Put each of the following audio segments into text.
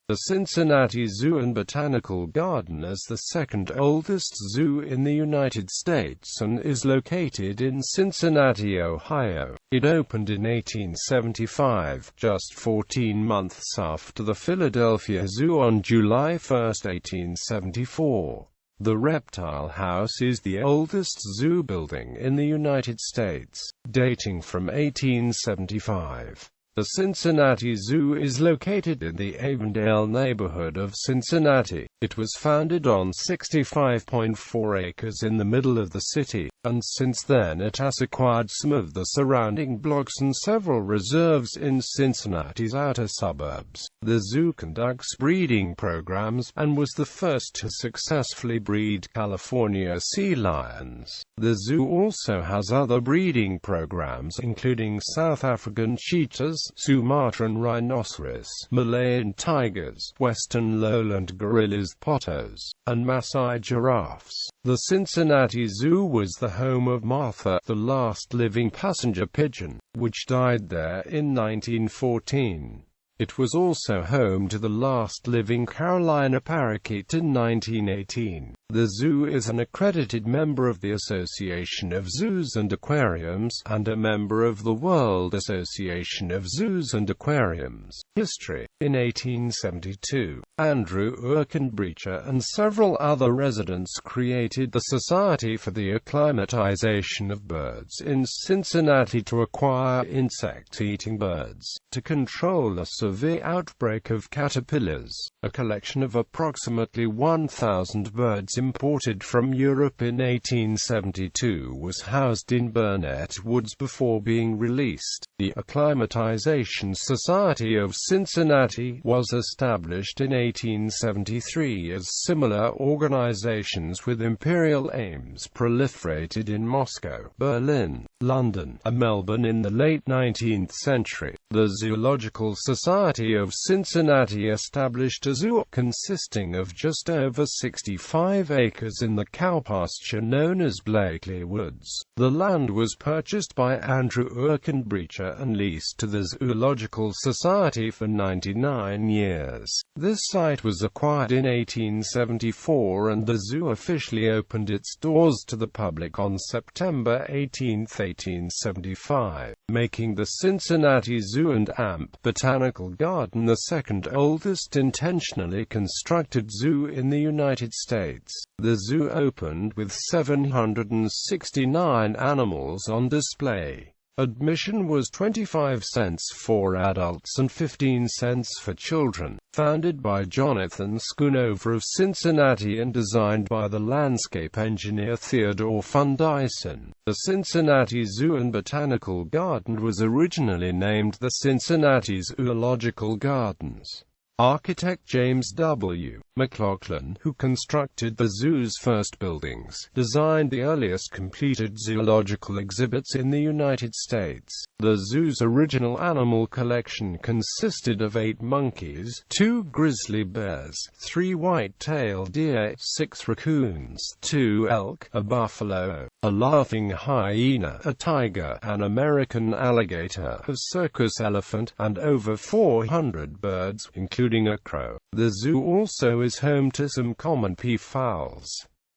The Cincinnati Zoo and Botanical Garden is the second oldest zoo in the United States and is located in Cincinnati, Ohio. It opened in 1875, just 14 months after the Philadelphia Zoo on July 1, 1874. The Reptile House is the oldest zoo building in the United States, dating from 1875. The Cincinnati Zoo is located in the Avondale neighborhood of Cincinnati. It was founded on 65.4 acres in the middle of the city, and since then it has acquired some of the surrounding blocks and several reserves in Cincinnati's outer suburbs. The zoo conducts breeding programs, and was the first to successfully breed California sea lions. The zoo also has other breeding programs including South African cheetahs, Sumatran rhinoceros, Malayan tigers, western lowland gorillas, pottos, and Maasai giraffes. The Cincinnati Zoo was the home of Martha, the last living passenger pigeon, which died there in 1914. It was also home to the last living Carolina parakeet in 1918. The zoo is an accredited member of the Association of Zoos and Aquariums, and a member of the World Association of Zoos and Aquariums. History. In 1872, Andrew Urkenbrecher and several other residents created the Society for the Acclimatization of Birds in Cincinnati to acquire insect-eating birds, to control a severe outbreak of caterpillars. A collection of approximately 1,000 birds imported from Europe in 1872 was housed in Burnett Woods before being released. The Acclimatization Society of Cincinnati was established in 1873 as similar organizations with imperial aims proliferated in Moscow, Berlin, London, and Melbourne in the late 19th century. The Zoological Society of Cincinnati established a zoo consisting of just over 65 acres in the cowpasture known as Blakely Woods. The land was purchased by Andrew Urkenbrecher and leased to the Zoological Society for 99 years. This site was acquired in 1874 and the zoo officially opened its doors to the public on September 18, 1875, making the Cincinnati Zoo and Botanical Garden the second oldest intentionally constructed zoo in the United States. The zoo opened with 769 animals on display. Admission was 25 cents for adults and 15 cents for children. Founded by Jonathan Schoonover of Cincinnati and designed by the landscape engineer Theodore Fundyson, the Cincinnati Zoo and Botanical Garden was originally named the Cincinnati Zoological Gardens. Architect James W. McLaughlin, who constructed the zoo's first buildings, designed the earliest completed zoological exhibits in the United States. The zoo's original animal collection consisted of 8 monkeys, 2 grizzly bears, 3 white-tailed deer, 6 raccoons, 2 elk, a buffalo, a laughing hyena, a tiger, an American alligator, a circus elephant, and over 400 birds, including a crow. The zoo also is home to some common peafowls.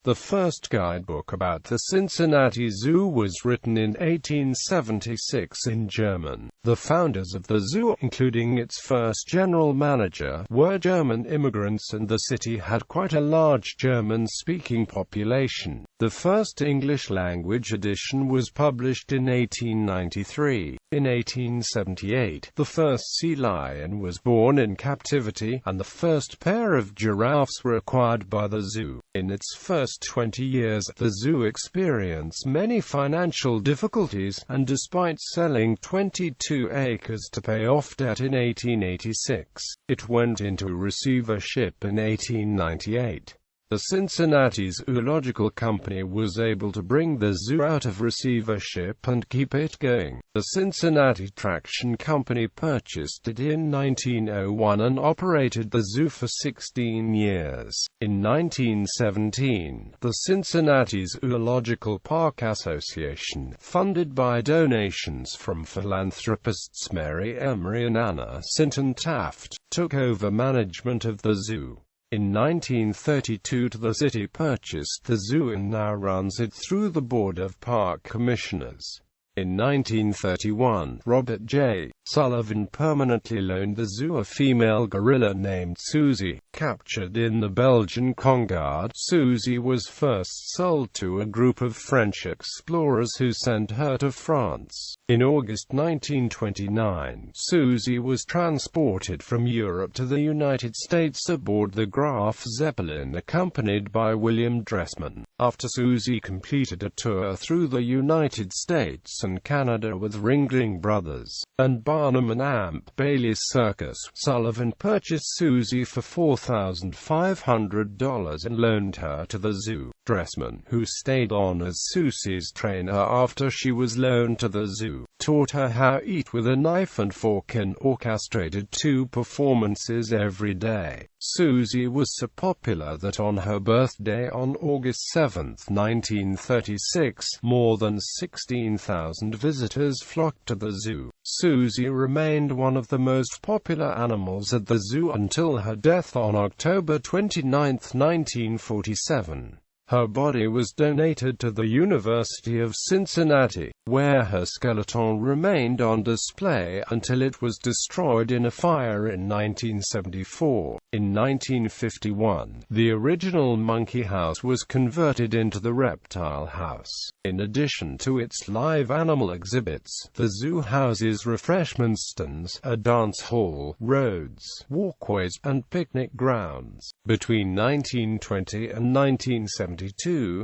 The first guidebook about the Cincinnati Zoo was written in 1876 in German. The founders of the zoo, including its first general manager, were German immigrants and the city had quite a large German-speaking population. The first English-language edition was published in 1893. In 1878, the first sea lion was born in captivity, and the first pair of giraffes were acquired by the zoo. In its first 20 years, the zoo experienced many financial difficulties, and despite selling 22 acres to pay off debt in 1886, it went into receivership in 1898. The Cincinnati Zoological Company was able to bring the zoo out of receivership and keep it going. The Cincinnati Traction Company purchased it in 1901 and operated the zoo for 16 years. In 1917, the Cincinnati Zoological Park Association, funded by donations from philanthropists Mary Emery and Anna Sinton Taft, took over management of the zoo. In 1932 the city purchased the zoo and now runs it through the Board of Park Commissioners. In 1931, Robert J. Sullivan permanently loaned the zoo a female gorilla named Susie. Captured in the Belgian Congo, Susie was first sold to a group of French explorers who sent her to France. In August 1929, Susie was transported from Europe to the United States aboard the Graf Zeppelin accompanied by William Dressman. After Susie completed a tour through the United States and Canada with Ringling Brothers and Barnum and Amp Bailey's Circus, Sullivan purchased Susie for $4,500 and loaned her to the zoo. Dressman, who stayed on as Susie's trainer after she was loaned to the zoo, taught her how to eat with a knife and fork and orchestrated 2 performances every day. Susie was so popular that on her birthday on August 7, 1936, more than 16,000 visitors flocked to the zoo. Susie remained one of the most popular animals at the zoo until her death on October 29, 1947. Her body was donated to the University of Cincinnati, where her skeleton remained on display until it was destroyed in a fire in 1974. In 1951, the original Monkey House was converted into the Reptile House. In addition to its live animal exhibits, the zoo houses refreshment stands, a dance hall, roads, walkways, and picnic grounds. Between 1920 and 1972,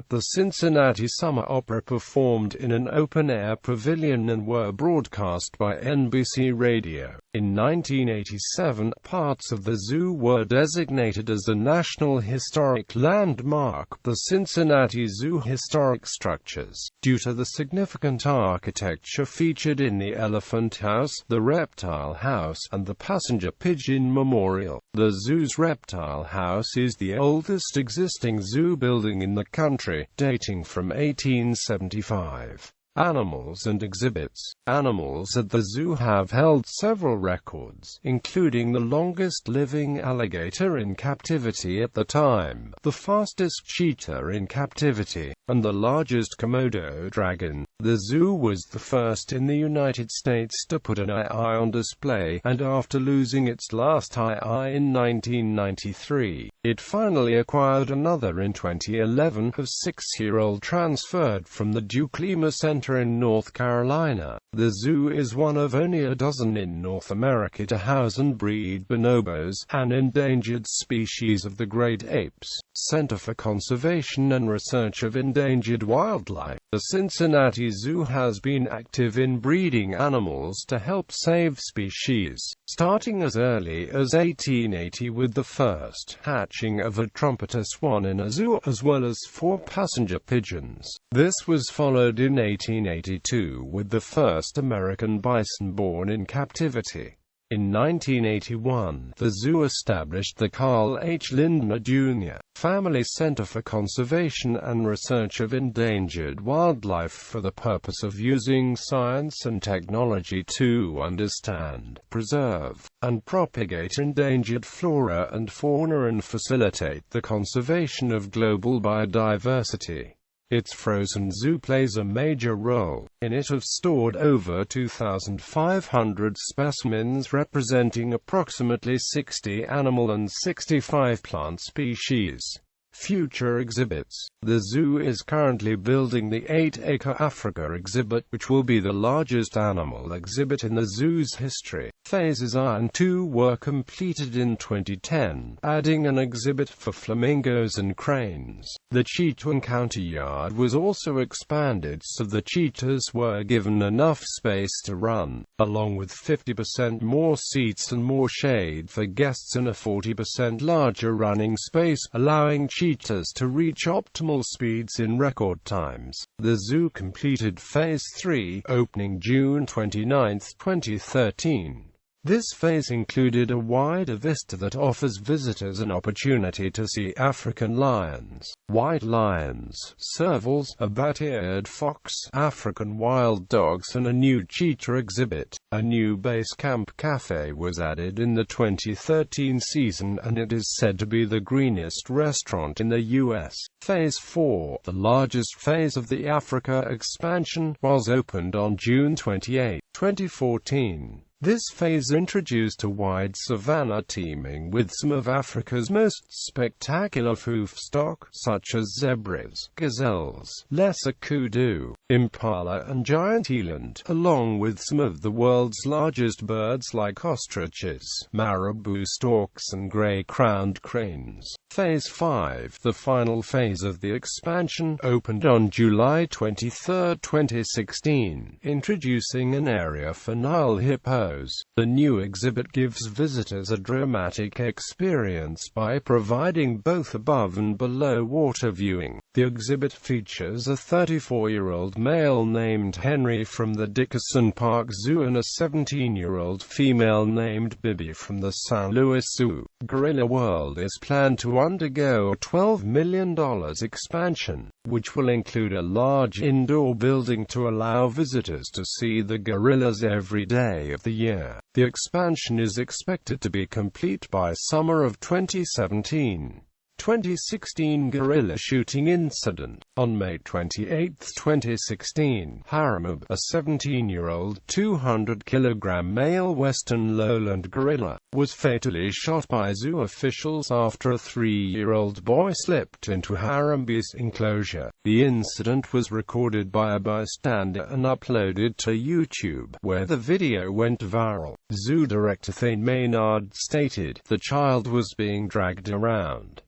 the Cincinnati Summer Opera performed in an open-air pavilion and were broadcast by NBC Radio. In 1987, parts of the zoo were designated as a National Historic Landmark, the Cincinnati Zoo Historic Structures, due to the significant architecture featured in the Elephant House, the Reptile House, and the Passenger Pigeon Memorial. The zoo's Reptile House is the oldest existing zoo building in the country, dating from 1875. Animals and exhibits. Animals at the zoo have held several records, including the longest living alligator in captivity at the time, the fastest cheetah in captivity, and the largest Komodo dragon. The zoo was the first in the United States to put an ii on display, and after losing its last ii in 1993, it finally acquired another in 2011. A 6-year-old transferred from the Duke Lima Center in North Carolina. The zoo is one of only a dozen in North America to house and breed bonobos, an endangered species of the great apes. Center for Conservation and Research of Endangered Wildlife. The Cincinnati Zoo has been active in breeding animals to help save species, starting as early as 1880 with the first hatching of a trumpeter swan in a zoo, as well as 4 passenger pigeons. This was followed in 1882 with the first American bison born in captivity. In 1981, the zoo established the Carl H. Lindner Jr. Family Center for Conservation and Research of Endangered Wildlife for the purpose of using science and technology to understand, preserve, and propagate endangered flora and fauna and facilitate the conservation of global biodiversity. Its frozen zoo plays a major role. In it have stored over 2,500 specimens representing approximately 60 animal and 65 plant species. Future exhibits. The zoo is currently building the 8-acre Africa exhibit, which will be the largest animal exhibit in the zoo's history. Phases 1 and 2 were completed in 2010, adding an exhibit for flamingos and cranes. The cheetah encounter yard was also expanded so the cheetahs were given enough space to run, along with 50% more seats and more shade for guests and a 40% larger running space, allowing cheetahs cheetahs to reach optimal speeds in record times. The zoo completed Phase 3, opening June 29, 2013. This phase included a wider vista that offers visitors an opportunity to see African lions, white lions, servals, a bat-eared fox, African wild dogs, and a new cheetah exhibit. A new base camp cafe was added in the 2013 season, and it is said to be the greenest restaurant in the U.S. Phase 4, the largest phase of the Africa expansion, was opened on June 28, 2014. This phase introduced a wide savanna teeming with some of Africa's most spectacular foofstock, such as zebras, gazelles, lesser kudu, impala and giant eland, along with some of the world's largest birds like ostriches, marabou storks and gray-crowned cranes. Phase 5, the final phase of the expansion, opened on July 23, 2016, introducing an area for Nile hippos. The new exhibit gives visitors a dramatic experience by providing both above and below water viewing. The exhibit features a 34-year-old male named Henry from the Dickerson Park Zoo and a 17-year-old female named Bibi from the St. Louis Zoo. Gorilla World is planned to undergo a $12 million expansion, which will include a large indoor building to allow visitors to see the gorillas every day of the year. The expansion is expected to be complete by summer of 2017. 2016 Gorilla Shooting Incident. On May 28, 2016, Haramub, a 17-year-old 200-kilogram male western lowland gorilla, was fatally shot by zoo officials after a 3-year-old boy slipped into Harambee's enclosure. The incident was recorded by a bystander and uploaded to YouTube, where the video went viral. Zoo director Thane Maynard stated, "The child was being dragged around.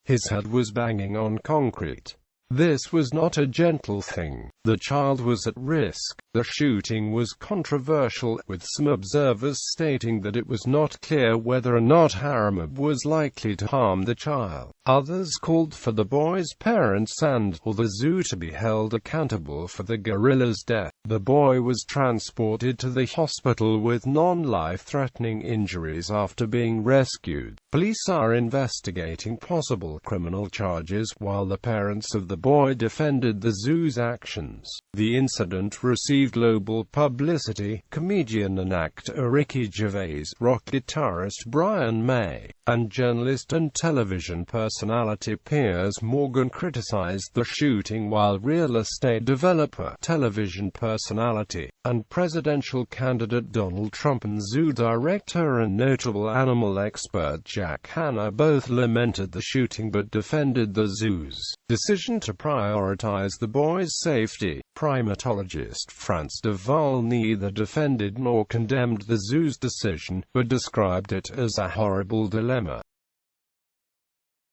His head was banging on concrete. This was not a gentle thing. The child was at risk." The shooting was controversial, with some observers stating that it was not clear whether or not Haramub was likely to harm the child. Others called for the boy's parents and/or the zoo to be held accountable for the gorilla's death. The boy was transported to the hospital with non-life-threatening injuries after being rescued. Police are investigating possible criminal charges, while the parents of the boy defended the zoo's actions. The incident received global publicity. Comedian and actor Ricky Gervais, rock guitarist Brian May, and journalist and television personality Piers Morgan criticized the shooting, while real estate developer, television personality, and presidential candidate Donald Trump and zoo director and notable animal expert Jack Hanna both lamented the shooting but defended the zoo's decision to prioritize the boy's safety. Primatologist Frans de Waal neither defended nor condemned the zoo's decision, but described it as a horrible dilemma.